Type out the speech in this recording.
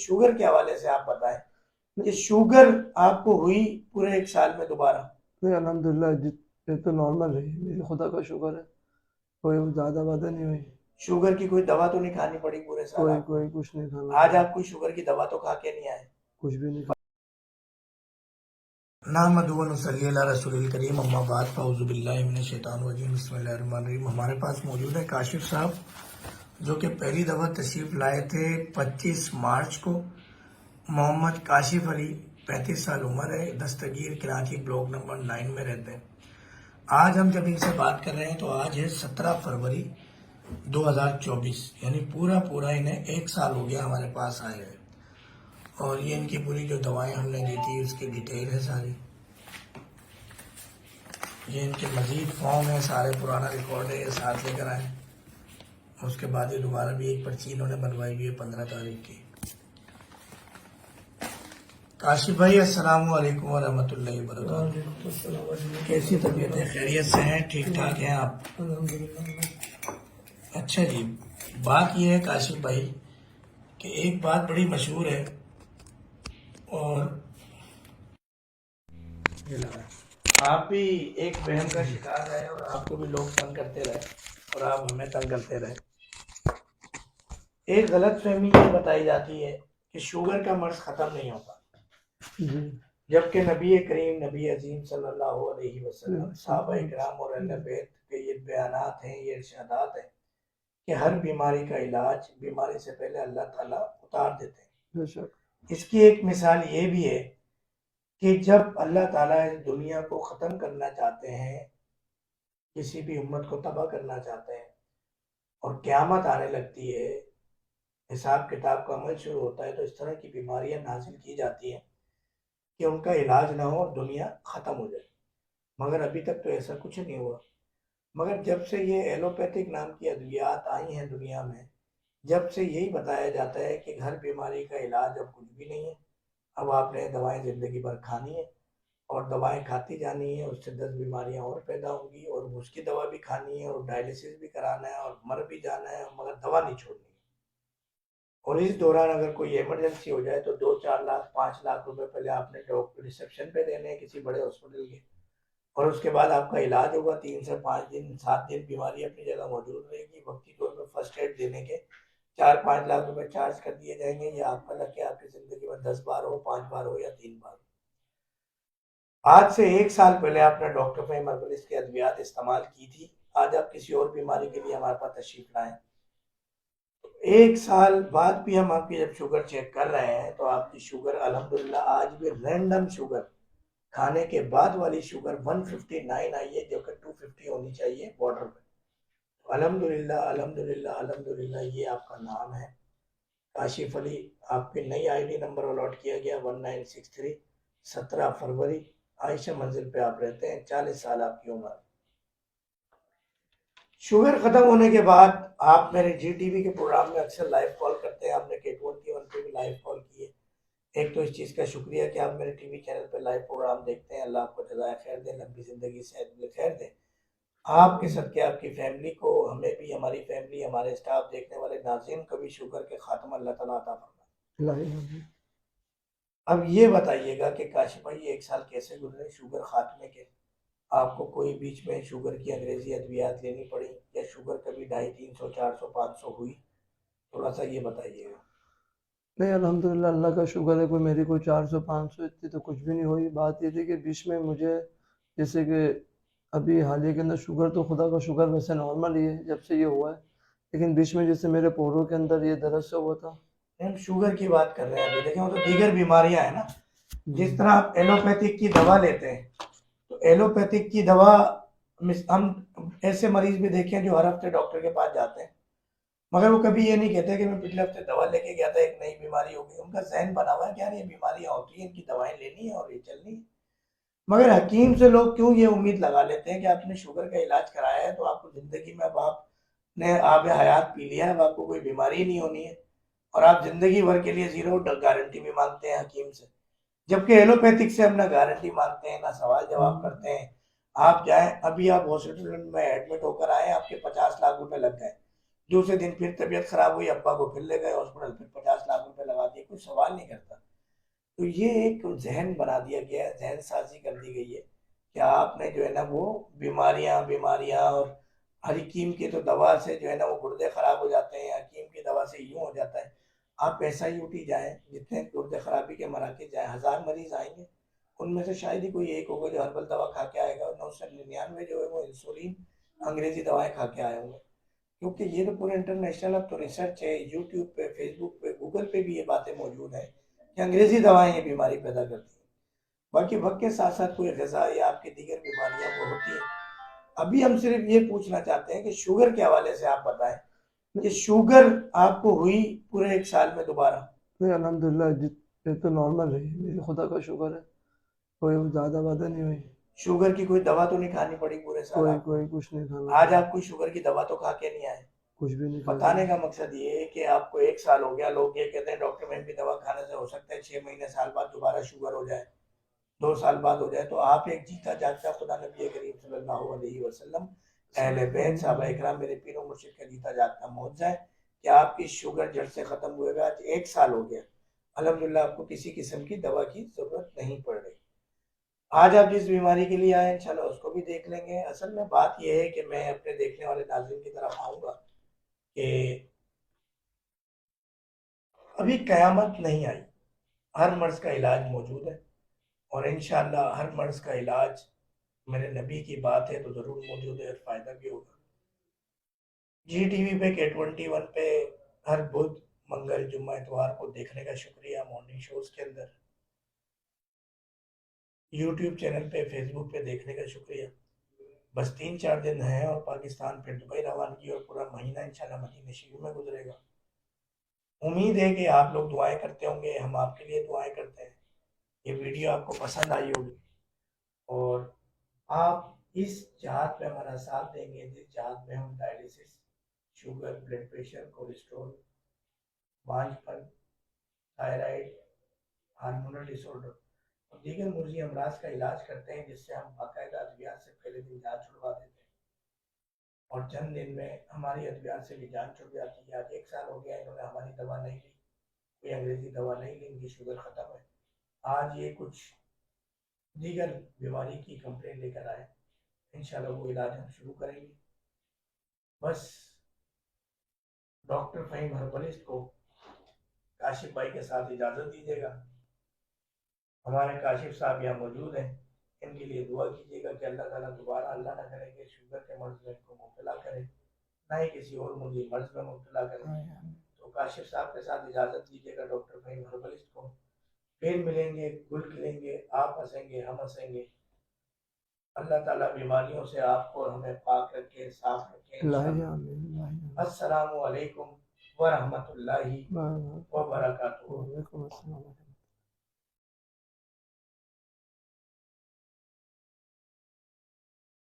Sugar के हवाले से आप बताएं कि शुगर आपको हुई पूरे एक साल में दोबारा? नहीं अल्हम्दुलिल्लाह ये तो नॉर्मल है, मेरी खुदा का शुक्र है, कोई ज़्यादा वादा नहीं हुई। शुगर की कोई दवा तो नहीं खानी पड़ी पूरे साल कोई आपको? कोई कुछ नहीं खाना आज पड़ा। आप कोई शुगर की दवा तो खा के नहीं आए? कुछ भी नहीं खा। करीम अम्मा बाद फ़ाउज़ुबिल्लाहि मिनश्शैतानिर्रजीम बिस्मिल्लाहिर्रहमानिर्रहीम। हमारे पास मौजूद है काशिफ साहब, जो कि पहली दफ़ा तशरीफ़ लाए थे 25 मार्च को। मोहम्मद काशिफ अली, 35 साल उम्र है, दस्तगीर कराची ब्लॉक नंबर 9 में रहते हैं। आज हम जब इनसे बात कर रहे हैं तो आज है 17 फरवरी 2024, यानी पूरा पूरा इन्हें एक साल हो गया हमारे पास आए हैं। और ये इनकी पूरी जो दवाएं हमने दी थी उसकी डिटेल है सारी। ये इनके मजीद फॉर्म है, सारे पुराना रिकॉर्ड है, ये साथ लेकर आए। उसके बाद ये दोबारा भी एक पर्ची इन्होंने बनवाई हुई है 15 तारीख की। काशिफ भाई, अस्सलाम वालेकुम वरहमतुल्लाहि वबरकातुहू। कैसी तबीयत है? खैरियत से हैं? ठीक ठाक हैं आप? अच्छा जी, बात यह है काशिफ भाई कि एक बात बड़ी मशहूर है, और आप भी एक वहम का शिकार रहे और आपको भी लोग तंग करते रहे और आप हमें तंग करते रहे। एक गलत फहमी ये बताई जाती है कि शुगर का मर्ज खत्म नहीं होता, जबकि नबी करीम नबी अजीम सल्लल्लाहु अलैहि वसल्लम, सहाबा इकराम और अहले बैत के ये बयानात हैं, ये इरशादात हैं कि हर बीमारी का इलाज बीमारी से पहले अल्लाह ताला उतार देते हैं। बेशक। इसकी एक मिसाल ये भी है कि जब अल्लाह ताला इस दुनिया को ख़त्म करना चाहते हैं, किसी भी उम्मत को तबाह करना चाहते हैं और क़यामत आने लगती है, हिसाब किताब का अमल शुरू होता है, तो इस तरह की बीमारियां नाजिल की जाती हैं कि उनका इलाज ना हो और दुनिया ख़त्म हो जाए। मगर अभी तक तो ऐसा कुछ नहीं हुआ। मगर जब से ये एलोपैथिक नाम की अद्वियात आई हैं दुनिया में, जब से यही बताया जाता है कि हर बीमारी का इलाज अब कुछ भी नहीं है, अब आपने दवाएं ज़िंदगी भर खानी है और दवाएं खाती जानी है, उससे 10 बीमारियां और पैदा होंगी और उसकी दवा भी खानी है और डायलिसिस भी कराना है और मर भी जाना है, मगर दवा नहीं छोड़नी है। और इस दौरान अगर कोई इमरजेंसी हो जाए तो 2-4 लाख 5 लाख रुपए पहले आपने डॉक्टर रिसेप्शन पे देने हैं किसी बड़े हॉस्पिटल के, और उसके बाद आपका इलाज होगा 3 से 5 दिन 7 दिन, बीमारी अपनी जगह मौजूद रहेगी। वक्ती तौर पर फर्स्ट एड देने के 4-5 लाख रुपए चार्ज कर दिए जाएंगे। या आपका लग के आपकी जिंदगी में 10 बार हो, 5 बार हो या 3 बार हो। आज से एक साल पहले आपने डॉक्टर फहीम अरबल की अद्वियात इस्तेमाल की थी, आज आप किसी और बीमारी के लिए हमारे पास तशरीफ लाएं। एक साल बाद भी हम आपकी जब शुगर चेक कर रहे हैं तो आपकी शुगर अल्हम्दुलिल्लाह आज भी रैंडम शुगर, खाने के बाद वाली शुगर 159 आई है, जो कि 250 होनी चाहिए बॉर्डर पे। अल्हम्दुलिल्लाह अल्हम्दुलिल्लाह अल्हम्दुलिल्लाह, ये आपका नाम है काशिफ अली। आपके नई आईडी नंबर अलॉट किया गया 1963, 17 फरवरी, आयशा मंजिल पे आप रहते हैं, 40 साल आपकी उम्र। शुगर खत्म होने के बाद आप मेरे जी टीवी के प्रोग्राम में अक्सर लाइव कॉल करते हैं, आपने K21 पे भी लाइव कॉल की है। एक तो इस चीज़ का शुक्रिया कि आप मेरे टीवी चैनल पे लाइव प्रोग्राम देखते हैं। अल्लाह आपको जज़ाए खैर दे, लंबी ज़िंदगी सेहत खैर दे। आपके सदके आपकी फैमिली को, हमें भी, हमारी फैमिली, हमारे स्टाफ, देखने वाले नाज़रीन को भी शुगर के खात्मा अल्लाह ताला अता फरमाए। अब ये बताइएगा कि काशिफ भाई एक साल कैसे गुजरे शुगर खात्मे के? आपको कोई बीच में शुगर की अंग्रेजी अद्वियात लेनी पड़ी या शुगर कभी 250, 300, 400, 500 हुई? थोड़ा सा ये बताइएगा। नहीं अल्हम्दुलिल्लाह, अल्लाह का शुक्र है, कोई मेरी कोई 400-500 इतनी तो कुछ भी नहीं हुई। बात ये थी कि बीच में मुझे, जैसे कि अभी हाल ही के अंदर, शुगर तो खुदा का शुक्र वैसे नॉर्मल ही है जब से ये हुआ है, लेकिन बीच में जैसे मेरे पोरों के अंदर ये दर्द सा हुआ था। हम शुगर की बात कर रहे हैं अभी, देखें वो तो दीगर बीमारियां हैं ना। जिस तरह आप एलोपैथिक की दवा लेते हैं, तो एलोपैथिक की दवा, हम ऐसे मरीज भी देखे हैं जो हर हफ्ते डॉक्टर के पास जाते हैं, मगर वो कभी ये नहीं कहते कि मैं पिछले हफ्ते दवा लेके गया था, एक नई बीमारी हो गई। उनका जहन बना हुआ है कि यार ये बीमारियां होती हैं, इनकी दवाएं लेनी है और ये चलनी है। मगर हकीम से लोग क्यों ये उम्मीद लगा लेते हैं कि आपने शुगर का इलाज कराया है तो आपको जिंदगी में, अब आपने आब हयात पी लिया है, अब आपको कोई बीमारी नहीं होनी है, और आप जिंदगी भर के लिए जीरो गारंटी भी मांगते हैं हकीम से। जबकि एलोपैथिक से हम ना गारंटी मांगते हैं ना सवाल जवाब करते हैं। आप जाएं, अभी आप हॉस्पिटल में एडमिट होकर आए, आपके 50 लाख रुपए लग गए, दूसरे दिन फिर तबीयत खराब हुई, अब्बा को फिर ले गए हॉस्पिटल, फिर 50 लाख रुपए लगा दिए, कोई सवाल नहीं करता। तो ये एक जहन बना दिया गया है, जहन साजी कर दी गई है कि आपने जो है ना वो बीमारियां बीमारियां, और हकीम की तो दवा से जो है ना वो गुर्दे खराब हो जाते हैं, हकीम की दवा से यूं हो जाता है। आप ऐसा ही उठी जाए, जितने गुर्दे खराबी के मराकज जाए, 1000 मरीज आएंगे, उनमें से शायद ही कोई एक होगा जो हर्बल दवा खा के आएगा, और 999 जो है वो इंसुलिन अंग्रेजी दवाएं खा के आए होंगे। क्योंकि ये तो पूरे इंटरनेशनल अब तो रिसर्च है, यूट्यूब पे, फेसबुक पे, गूगल पे भी ये बातें मौजूद हैं कि अंग्रेजी दवाएं ये बीमारी पैदा करती हैं। बाकी वक्त के साथ साथ कोई गजा या आपकी दीगर बीमारियां वो होती हैं। अभी हम सिर्फ ये पूछना चाहते हैं कि शुगर के हवाले से आप बताएं कि शुगर आपको हुई पूरे 1 साल में दोबारा? नहीं अल्हम्दुलिल्लाह, ये तो नॉर्मल है, मेरी खुदा का शुक्र है, कोई ज़्यादा वादा नहीं हुई, शुगर की कोई दवा तो नहीं खानी पड़ी पूरे साल कोई आपको? कोई कुछ नहीं खाना आज पड़ा, आप कोई शुगर की दवा तो खा के नहीं आए? कुछ भी नहीं खाता। बताने का मकसद ये है कि आपको 1 साल हो गया, लोग ये कहते हैं डॉक्टर में भी दवा खाने से हो सकता है 6 महीने साल बाद दोबारा शुगर हो जाए, 2 साल बाद हो जाए। तो आप एक जीता जागता खुदा नबी करीम सल्लल्लाहु अलैहि वसल्लम, अहले बैत, साहबा इकराम, मेरे पीरों मुर्शिद का जीता जागता मौजूद है कि आपकी शुगर जड़ से खत्म हुए। आज 1 साल हो गया, अल्हम्दुलिल्लाह आपको किसी किस्म की दवा की जरूरत नहीं पड़ रही। आज आप जिस बीमारी के लिए आए इंशाल्लाह उसको भी देख लेंगे। असल में बात यह है कि मैं अपने देखने वाले नाज़रीन की तरफ आऊंगा कि अभी कयामत नहीं आई, हर मर्ज का इलाज मौजूद है, और इंशाल्लाह हर मर्ज का इलाज, मेरे नबी की बात है तो ज़रूर मौजूद है और फ़ायदा भी होगा। जी टीवी पे K21 पे हर बुध, मंगल, जुम्मा, इतवार को देखने का शुक्रिया मॉर्निंग शोज के अंदर। यूट्यूब चैनल पे, फेसबुक पे देखने का शुक्रिया। बस 3-4 दिन हैं और पाकिस्तान फिर दुबई रवानगी, और पूरा महीना इंशाल्लाह मदीने शरीफ में गुजरेगा। उम्मीद है कि आप लोग दुआएं करते होंगे, हम आपके लिए दुआएं करते हैं। ये वीडियो आपको पसंद आई होगी, और आप इस जहाद में हमारा साथ देंगे जिस जहाद में हम dialysis, sugar, blood pressure, cholesterol, बांझपन, थायराइड, हार्मोनल डिसऑर्डर और दीगर मुर्जी अमराज का इलाज करते हैं, जिससे हम बाकायदा अद्वियात से पहले दिन जान छुड़वा देते हैं, और चंद दिन में हमारी अद्वियात से भी जान छुड़ जाती है। आज 1 साल हो गया, इन्होंने हमारी दवा नहीं ली, कोई अंग्रेजी दवा नहीं ली, इनकी शुगर ख़त्म है। आज ये कुछ दीगर बीमारी की कंप्लेन लेकर आए, इंशाल्लाह वो इलाज हम शुरू करेंगे। बस डॉक्टर फ़हीम हर्बलिस्ट को काशिफ भाई के साथ इजाज़त दीजिएगा। हमारे काशिफ साहब यहाँ मौजूद हैं, इनके लिए दुआ कीजिएगा कि अल्लाह ताला दोबारा अल्लाह ना करे कि शुगर के मर्ज में इनको मुब्तला करे, ना ही किसी और मुझे मर्ज में मुब्तला करे। तो काशिफ साहब के साथ इजाज़त दीजिएगा डॉक्टर फ़हीम हर्बलिस्ट को। फिर मिलेंगे, गुल खिलेंगे, आप हंसेंगे, हम हंसेंगे। अल्लाह ताला बीमारियों से आपको और हमें पाक रखे, साफ रखे इंशाअल्लाह। अस्सलामु अलैकुम व रहमतुल्लाहि व बरकातुहू। वालेकुम अस्सलाम।